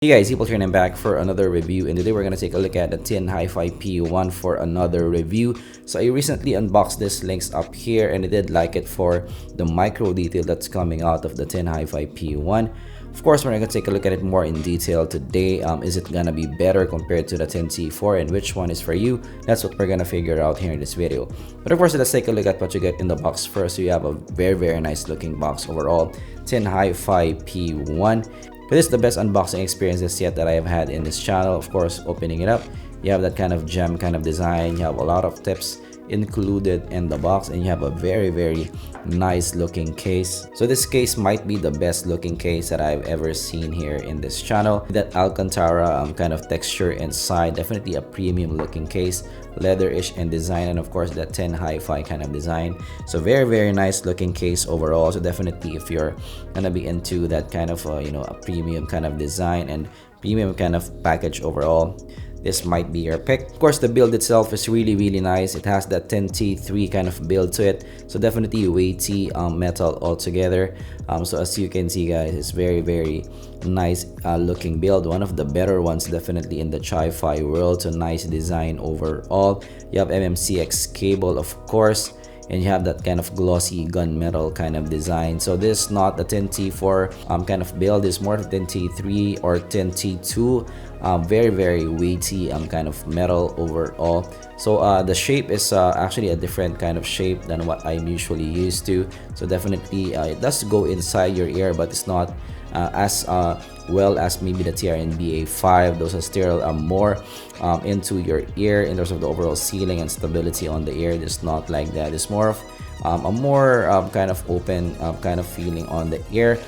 Hey guys, zpolt here and I'm back for another review, and today we're going to take a look at the Tinhifi P1 for another review. So I recently unboxed this, links up here, and I did like it for the micro detail that's coming out of the Tinhifi P1. Of course, we're going to take a look at it more in detail today. Is it going to be better compared to the Tinhifi, and which one is for you? That's what we're going to figure out here in this video. But of course, let's take a look at what you get in the box first. So you have a very nice looking box overall. Tinhifi P1. But this is the best unboxing experiences yet that I have had in this channel. Of course, opening it up, you have that kind of gem kind of design. You have a lot of tips included in the box, and you have a very nice looking case. So this case might be the best looking case that I've ever seen here in this channel. That Alcantara kind of texture inside, definitely a premium looking case, leather-ish in design, and of course that Tinhifi kind of design. So very nice looking case overall. So definitely if you're gonna be into that kind of a premium kind of design and premium kind of package overall, this might be your pick. Of course, the build itself is really nice. It has that Tinhifi kind of build to it, so definitely weighty metal altogether. So as you can see guys, it's very nice looking build, one of the better ones definitely in the Chi-Fi world. So nice design overall. You have MMCX cable, of course, and you have that kind of glossy gunmetal kind of design. So this is not the Tinhifi kind of build. It's more of Tinhifi or Tinhifi2. Very weighty kind of metal overall. So the shape is actually a different kind of shape than what I'm usually used to. So definitely it does go inside your ear, but it's not as well as maybe the TRN-BA5. Those are still more into your ear in terms of the overall sealing and stability on the ear. It's not like that. It's more of a more kind of open kind of feeling on the ear.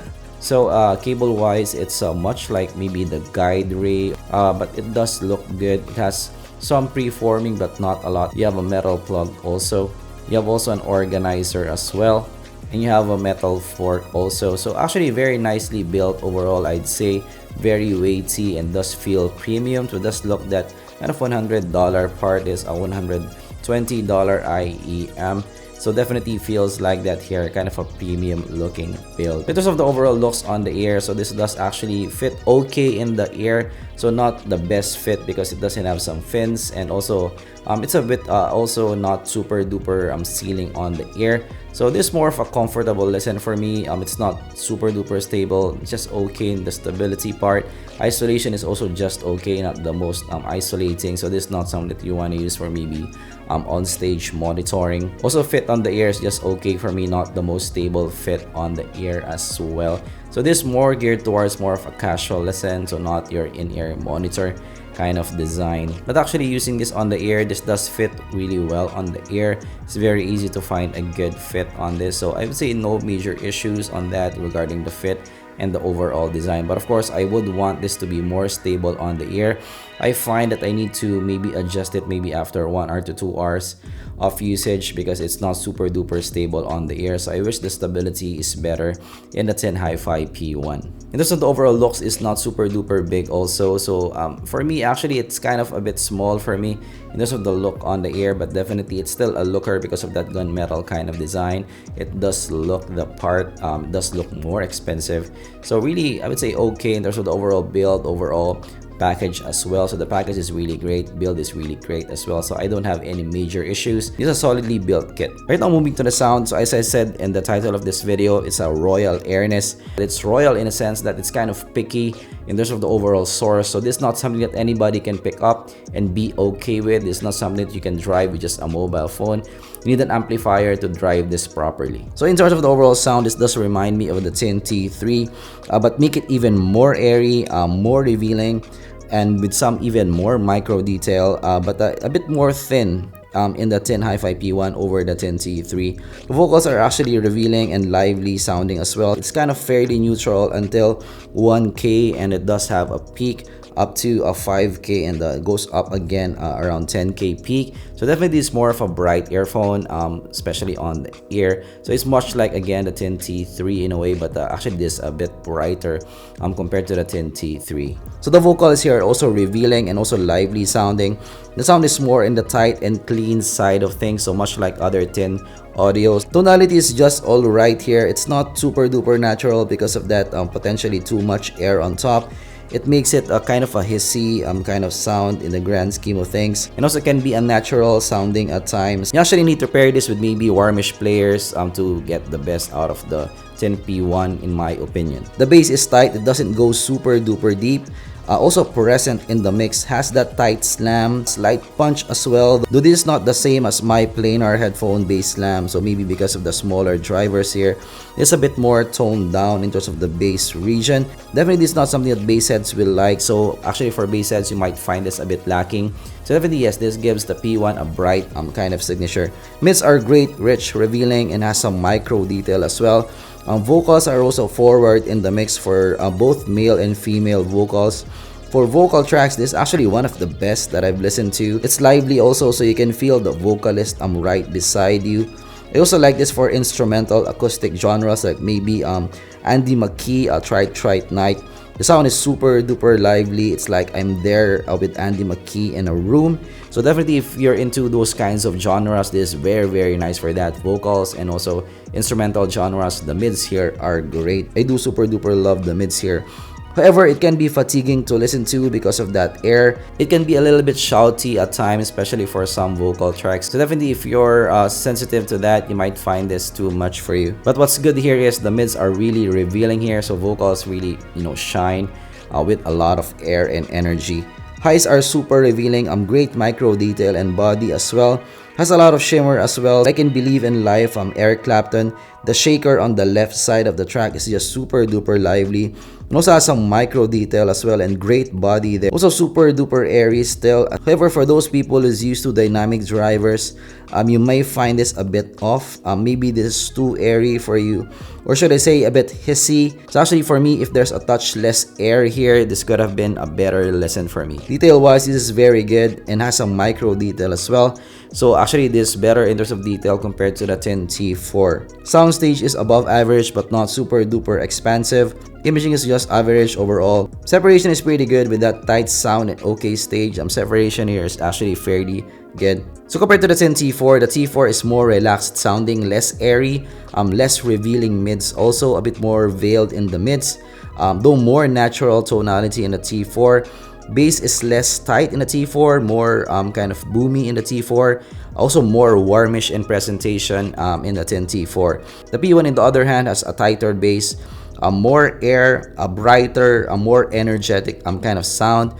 So cable wise, it's much like maybe the guide ray, but it does look good. It has some preforming but not a lot. You have a metal plug also. You have also an organizer as well, and you have a metal fork also. So actually very nicely built overall, I'd say. Very weighty and does feel premium. So does look that kind of $100 part is a $120 IEM. So definitely feels like that here, kind of a premium looking build. In terms of the overall looks on the ear, so this does actually fit okay in the ear. So not the best fit because it doesn't have some fins, and also it's a bit also not super duper sealing on the ear. So this is more of a comfortable listen for me. It's not super duper stable. It's just okay in the stability part. Isolation is also just okay, not the most isolating. So this is not something that you want to use for maybe on stage monitoring. Also fit on the ear is just okay for me, not the most stable fit on the ear as well. So this is more geared towards more of a casual listen, so not your in-ear monitor kind of design. But actually using this on the ear, this does fit really well on the ear. It's very easy to find a good fit on this. So I would say no major issues on that regarding the fit and the overall design. But of course, I would want this to be more stable on the ear. I find that I need to maybe adjust it maybe after 1 hour to 2 hours of usage because it's not super duper stable on the ear. So I wish the stability is better in the Tinhifi P1. In terms of the overall looks, is not super duper big also. So for me, actually, it's kind of a bit small for me in terms of the look on the ear, but definitely it's still a looker because of that gunmetal kind of design. It does look the part, does look more expensive. So really, I would say okay in terms of the overall build, overall package as well. So the package is really great, build is really great as well. So I don't have any major issues. It's a solidly built kit. Right now, moving to the sound. So as I said in the title of this video, it's a royal airness. It's royal in a sense that it's kind of picky in terms of the overall source. So this is not something that anybody can pick up and be okay with. It's not something that you can drive with just a mobile phone. You need an amplifier to drive this properly. So in terms of the overall sound, this does remind me of the Tinhifi, but make it even more airy, more revealing, and with some even more micro detail, but a bit more thin in the Tinhifi P1 over the Tinhifi. The vocals are actually revealing and lively sounding as well. It's kind of fairly neutral until 1K, and it does have a peak up to a 5K, and goes up again around 10K peak. So definitely it's more of a bright earphone, especially on the ear. So it's much like again the Tinhifi in a way, but actually this is a bit brighter compared to the Tinhifi. So the vocals here are also revealing and also lively sounding. The sound is more in the tight and clean side of things, so much like other tin audios. Tonality is just all right here. It's not super duper natural because of that potentially too much air on top. it makes it a kind of a hissy kind of sound in the grand scheme of things, and also can be unnatural sounding at times. You actually need to pair this with maybe warmish players to get the best out of the Tinhifi in my opinion. The bass is tight, it doesn't go super duper deep. Also present in the mix, has that tight slam, slight punch as well, though this is not the same as my planar headphone bass slam, so maybe because of the smaller drivers here, it's a bit more toned down in terms of the bass region. Definitely this is not something that bass heads will like, so actually for bass heads you might find this a bit lacking. So definitely yes, this gives the P1 a bright kind of signature. Mids are great, rich, revealing, and has some micro detail as well. Vocals are also forward in the mix for both male and female vocals. For vocal tracks, this is actually one of the best that I've listened to. It's lively also, so you can feel the vocalist right beside you. I also like this for instrumental acoustic genres like maybe Andy McKee, Trite Night. The sound is super duper lively. It's like I'm there with Andy McKee in a room. So definitely if you're into those kinds of genres, this is very nice for that. Vocals and also instrumental genres. The mids here are great. I do super duper love the mids here. However, it can be fatiguing to listen to because of that air. It can be a little bit shouty at times, especially for some vocal tracks. So definitely if you're sensitive to that, you might find this too much for you. But what's good here is the mids are really revealing here, so vocals really, shine with a lot of air and energy. Highs are super revealing, great micro detail and body as well. Has a lot of shimmer as well. I Can Believe in Life, Eric Clapton. The shaker on the left side of the track is just super duper lively. And also has some micro detail as well and great body there. Also super duper airy still. However, for those people who's used to dynamic drivers, you may find this a bit off. Maybe this is too airy for you. Or should I say a bit hissy. So actually for me, if there's a touch less air here, this could have been a better listen for me. Detail wise, this is very good and has some micro detail as well. So actually this is better in terms of detail compared to the Tinhifi. Soundstage is above average but not super duper expansive. Imaging is just average overall. Separation is pretty good with that tight sound and okay stage. Separation here is actually fairly good. So compared to the Tinhifi, the T4 is more relaxed sounding, less airy, less revealing mids, also a bit more veiled in the mids, though more natural tonality in the T4. Bass is less tight in the T4, more kind of boomy in the T4, also more warmish in presentation in the Tinhifi. The P1 on the other hand has a tighter bass, more air, a brighter, a more energetic kind of sound,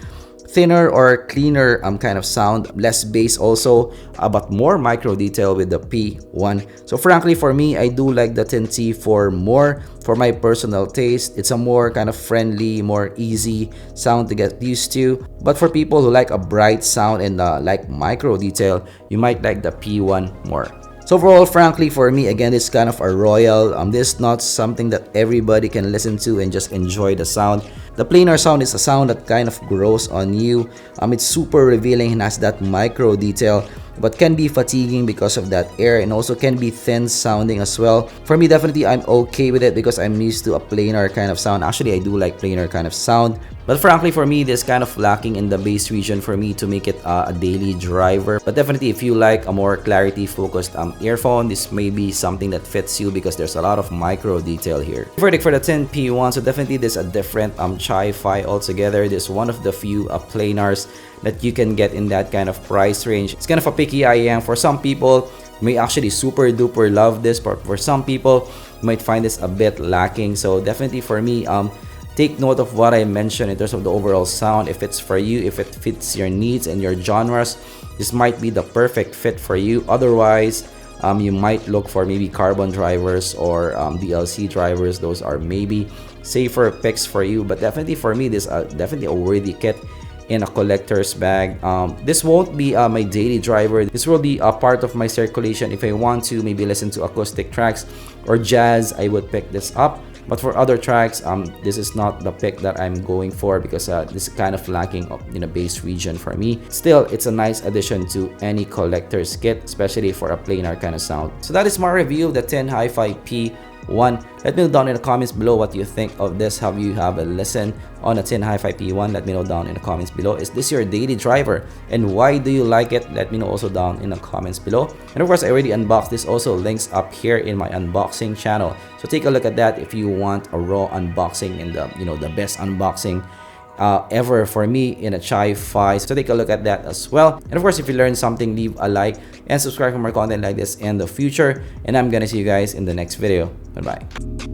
thinner or cleaner kind of sound, less bass also, but more micro detail with the P1. So frankly for me, I do like the Tinhifi more for my personal taste. It's a more kind of friendly, more easy sound to get used to. But for people who like a bright sound and like micro detail, you might like the P1 more. So overall, frankly, for me, again, it's kind of a royal. This is not something that everybody can listen to and just enjoy the sound. The planar sound is a sound that kind of grows on you. It's super revealing and has that micro detail, but can be fatiguing because of that air and also can be thin sounding as well. For me, definitely, I'm okay with it because I'm used to a planar kind of sound. Actually, I do like planar kind of sound. But frankly, for me, this kind of lacking in the bass region for me to make it a daily driver. But definitely, if you like a more clarity-focused earphone, this may be something that fits you because there's a lot of micro detail here. Verdict for the Tinhifi, so definitely this is a different Chi-Fi altogether. This is one of the few planars that you can get in that kind of price range. It's kind of a picky IEM. For some people, may actually super duper love this, but for some people, you might find this a bit lacking. So definitely for me, take note of what I mentioned in terms of the overall sound. If it's for you, if it fits your needs and your genres, this might be the perfect fit for you. Otherwise, you might look for maybe carbon drivers or DLC drivers. Those are maybe safer picks for you. But definitely for me, this is definitely a worthy kit in a collector's bag. This won't be my daily driver. This will be a part of my circulation. If I want to maybe listen to acoustic tracks or jazz, I would pick this up. But for other tracks, this is not the pick that I'm going for because this is kind of lacking in a bass region for me. Still, it's a nice addition to any collector's kit, especially for a planar kind of sound. So that is my review of the Tinhifi P1. Let me know down in the comments below what you think of this. Have you have a listen on a Tinhifi P1? Let me know down in the comments below. Is this your daily driver and why do you like it? Let me know also down in the comments below. And of course, I already unboxed this. Also links up here in my unboxing channel. So take a look at that if you want a raw unboxing and the best unboxing ever for me in a Chi-Fi. So take a look at that as well. And of course, if you learned something, leave a like and subscribe for more content like this in the future. And I'm gonna see you guys in the next video. Bye bye.